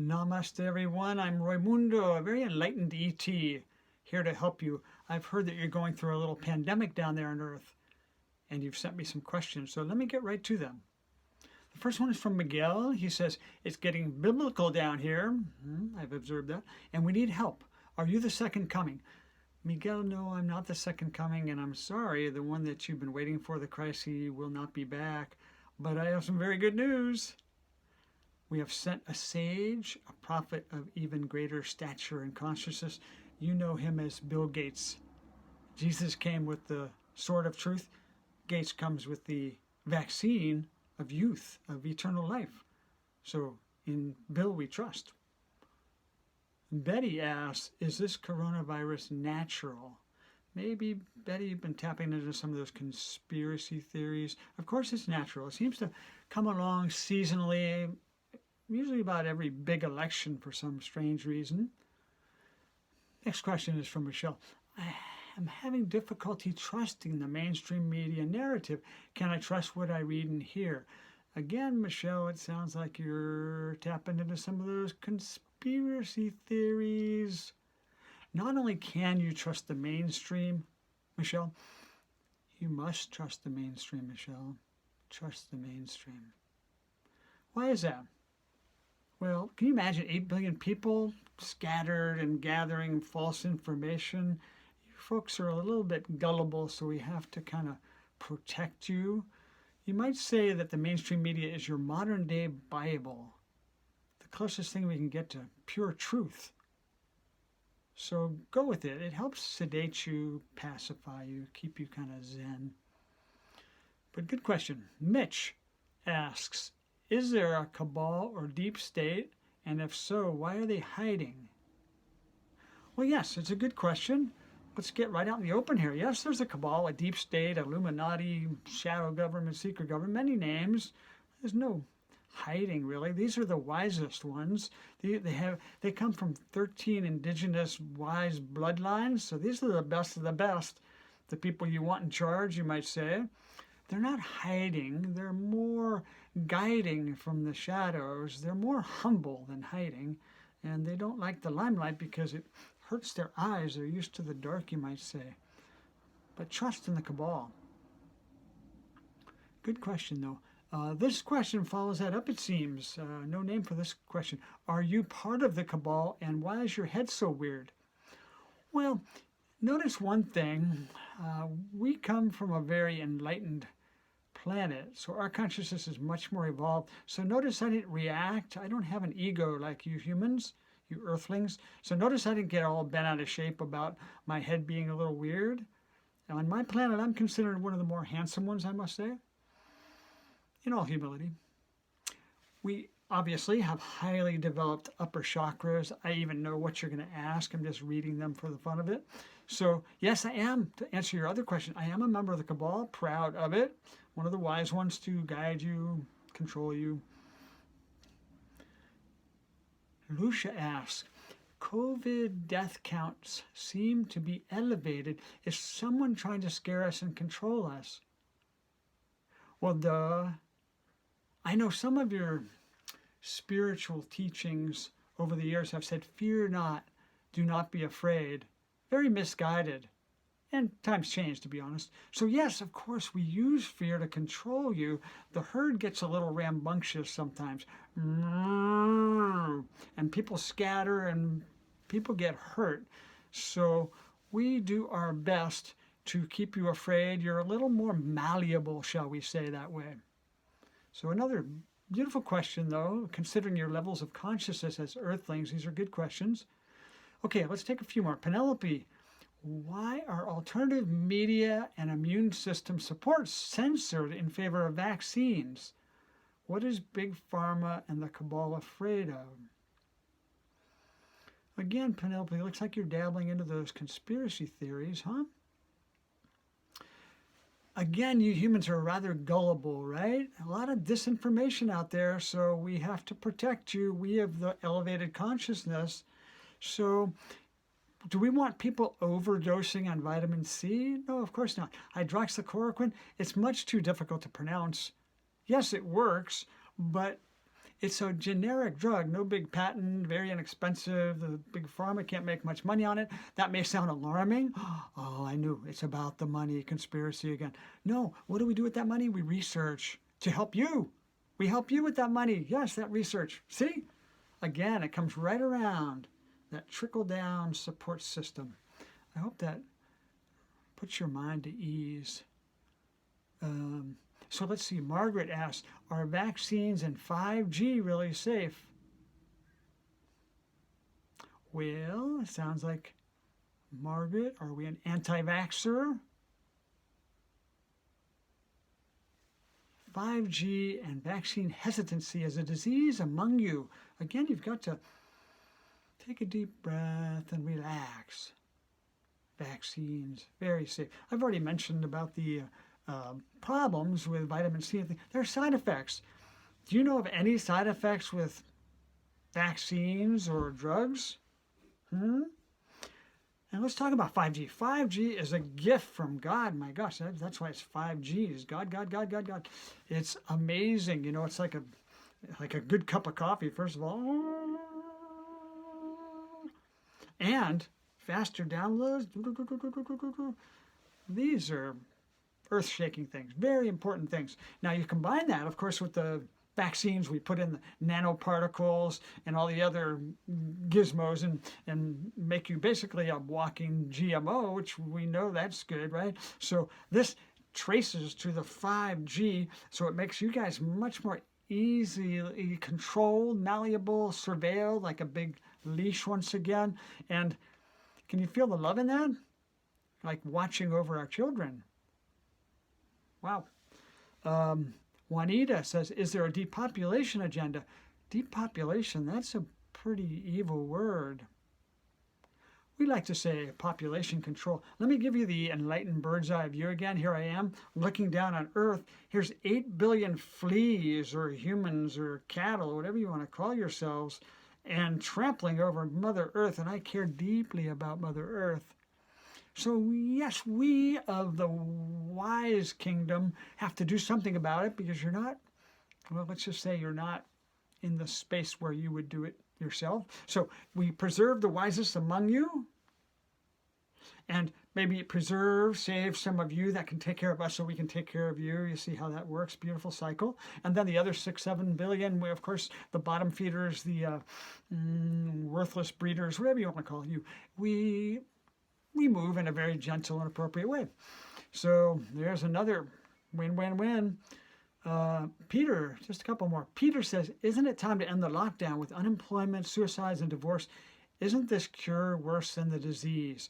Namaste everyone, I'm Roymundo, a very enlightened ET, here to help you. I've heard that you're going through a little pandemic down there on Earth, and you've sent me some questions, so let me get right to them. The first one is from Miguel. He says, it's getting biblical down here. I've observed that. And we need help. Are you the second coming? Miguel, no, I'm not the second coming, and I'm sorry, the one that you've been waiting for, the Christ, he will not be back. But I have some very good news. We have sent a sage, a prophet of even greater stature and consciousness. You know him as Bill Gates. Jesus came with the sword of truth. Gates comes with the vaccine of youth, of eternal life. So in Bill we trust. Betty asks, is this coronavirus natural? Maybe, Betty, you've been tapping into some of those conspiracy theories. Of course it's natural. It seems to come along seasonally, usually about every big election for some strange reason. Next question is from Michelle. I am having difficulty trusting the mainstream media narrative. Can I trust what I read and hear? Again, Michelle, it sounds like you're tapping into some of those conspiracy theories. Not only can you trust the mainstream, Michelle, you must trust the mainstream, Michelle. Trust the mainstream. Why is that? Well, can you imagine 8 billion people scattered and gathering false information? You folks are a little bit gullible, so we have to kind of protect you. You might say that the mainstream media is your modern day Bible, the closest thing we can get to pure truth. So go with it. It helps sedate you, pacify you, keep you kind of zen. But good question. Mitch asks, is there a cabal or deep state? And if so, why are they hiding? Well, yes, it's a good question. Let's get right out in the open here. Yes, there's a cabal, a deep state, Illuminati, shadow government, secret government, many names. There's no hiding, really. These are the wisest ones. They come from 13 indigenous wise bloodlines, so these are the best of the best. The people you want in charge, you might say. They're not hiding. They're more guiding from the shadows. They're more humble than hiding, and they don't like the limelight because it hurts their eyes. They're used to the dark, you might say. But trust in the cabal. Good question, though. This question follows that up, it seems. No name for this question. Are you part of the cabal, and why is your head so weird? Well, notice one thing. We come from a very enlightened planet, so our consciousness is much more evolved. So notice I didn't react. I don't have an ego like you humans, you earthlings. So notice I didn't get all bent out of shape about my head being a little weird. Now, on my planet, I'm considered one of the more handsome ones, I must say. In all humility. We obviously have highly developed upper chakras. I even know what you're going to ask. I'm just reading them for the fun of it. So yes, I am, to answer your other question, I am a member of the cabal, proud of it. One of the wise ones to guide you, control you. Lucia asks, COVID death counts seem to be elevated. Is someone trying to scare us and control us? Well, duh. I know some of your spiritual teachings over the years have said, fear not, do not be afraid. Very misguided. And times change, to be honest. So yes, of course, we use fear to control you. The herd gets a little rambunctious sometimes. And people scatter and people get hurt. So we do our best to keep you afraid. You're a little more malleable, shall we say that way. So another beautiful question, though, considering your levels of consciousness as earthlings. These are good questions. Okay, let's take a few more. Penelope, why are alternative media and immune system support censored in favor of vaccines? What is Big Pharma and the cabal afraid of? Again, Penelope, it looks like you're dabbling into those conspiracy theories, huh? Again, you humans are rather gullible, right? A lot of disinformation out there, so we have to protect you. We have the elevated consciousness. So do we want people overdosing on vitamin C? No, of course not. Hydroxychloroquine, it's much too difficult to pronounce. Yes, it works, but It's a generic drug, no big patent, very inexpensive. The big pharma can't make much money on it. That may sound alarming. Oh, I knew. It's about the money, conspiracy again. No, what do we do with that money? We research to help you. We help you with that money. Yes, that research. See? Again, it comes right around that trickle-down support system. I hope that puts your mind to ease. So let's see, Margaret asks, are vaccines and 5G really safe? Well, it sounds like, Margaret, are we an anti-vaxxer? 5G and vaccine hesitancy is a disease among you. Again, you've got to take a deep breath and relax. Vaccines, very safe. I've already mentioned about the problems with vitamin C. There are side effects. Do you know of any side effects with vaccines or drugs? And let's talk about 5G. 5G is a gift from God. My gosh, that's why it's 5G. Is God, God, God, God, God. It's amazing. You know, it's like a good cup of coffee, first of all. And faster downloads. These are earth-shaking things, very important things. Now you combine that, of course, with the vaccines we put in the nanoparticles and all the other gizmos and make you basically a walking GMO, which we know that's good, right? So this traces to the 5G, so it makes you guys much more easily controlled, malleable, surveilled, like a big leash once again. And can you feel the love in that? Like watching over our children. Wow. Juanita says, is there a depopulation agenda? Depopulation, that's a pretty evil word. We like to say population control. Let me give you the enlightened bird's eye view again. Here I am looking down on Earth. Here's 8 billion fleas or humans or cattle, whatever you want to call yourselves, and trampling over Mother Earth. And I care deeply about Mother Earth. So yes, we of the wise kingdom have to do something about it because you're not, well, let's just say you're not in the space where you would do it yourself. So we preserve the wisest among you and maybe save some of you that can take care of us so we can take care of you. You see how that works? Beautiful cycle. And then the other 6-7 billion, of course, the bottom feeders, the worthless breeders, whatever you want to call you, we move in a very gentle and appropriate way. So there's another win-win-win. Peter, just a couple more. Peter says, isn't it time to end the lockdown with unemployment, suicides, and divorce? Isn't this cure worse than the disease?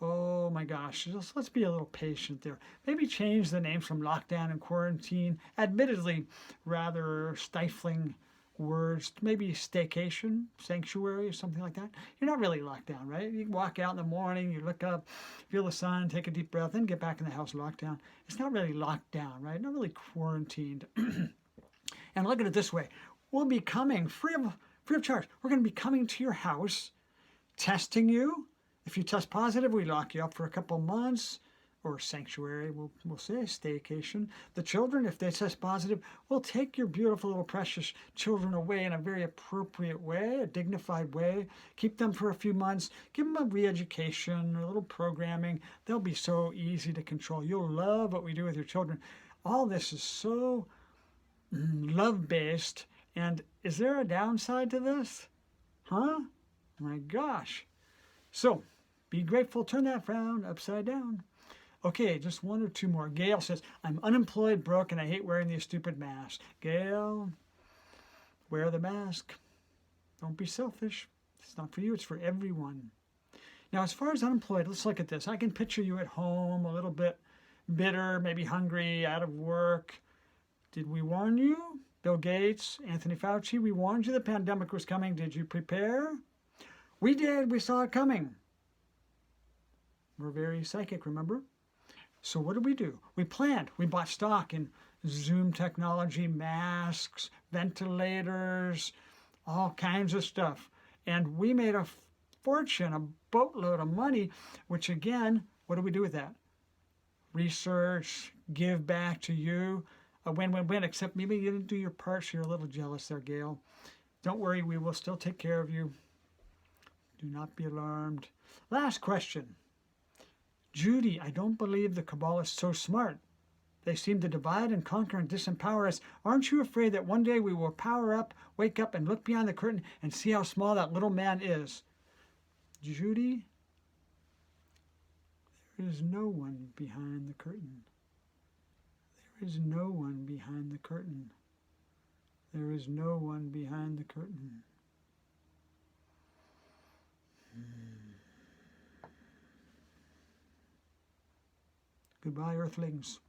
Oh my gosh, let's be a little patient there. Maybe change the names from lockdown and quarantine. Admittedly, rather stifling words, maybe staycation, sanctuary, or something like that. You're not really locked down, right? You can walk out in the morning, you look up, feel the sun, take a deep breath, then get back in the house locked down. It's not really locked down, right? Not really quarantined. And look at it this way. We'll be coming free of charge. We're going to be coming to your house, testing you. If you test positive, we lock you up for a couple months. Or sanctuary, we'll say, staycation. The children, if they test positive, we'll take your beautiful little precious children away in a very appropriate way, a dignified way. Keep them for a few months. Give them a re-education, a little programming. They'll be so easy to control. You'll love what we do with your children. All this is so love-based. And is there a downside to this? Huh? My gosh. So, be grateful. Turn that frown upside down. Okay, just one or two more. Gail says, I'm unemployed, broke, and I hate wearing these stupid masks. Gail, wear the mask. Don't be selfish. It's not for you, it's for everyone. Now, as far as unemployed, let's look at this. I can picture you at home, a little bit bitter, maybe hungry, out of work. Did we warn you? Bill Gates, Anthony Fauci, we warned you the pandemic was coming. Did you prepare? We did. We saw it coming. We're very psychic, remember? So what did we do? We planned. We bought stock in Zoom technology, masks, ventilators, all kinds of stuff. And we made a fortune, a boatload of money, which again, what do we do with that? Research, give back to you. a win-win-win, except maybe you didn't do your part, so you're a little jealous there, Gail. Don't worry, we will still take care of you. Do not be alarmed. Last question. Judy, I don't believe the cabal is so smart. They seem to divide and conquer and disempower us. Aren't you afraid that one day we will power up, wake up, and look behind the curtain and see how small that little man is? Judy, there is no one behind the curtain. There is no one behind the curtain. There is no one behind the curtain. Goodbye, Earthlings.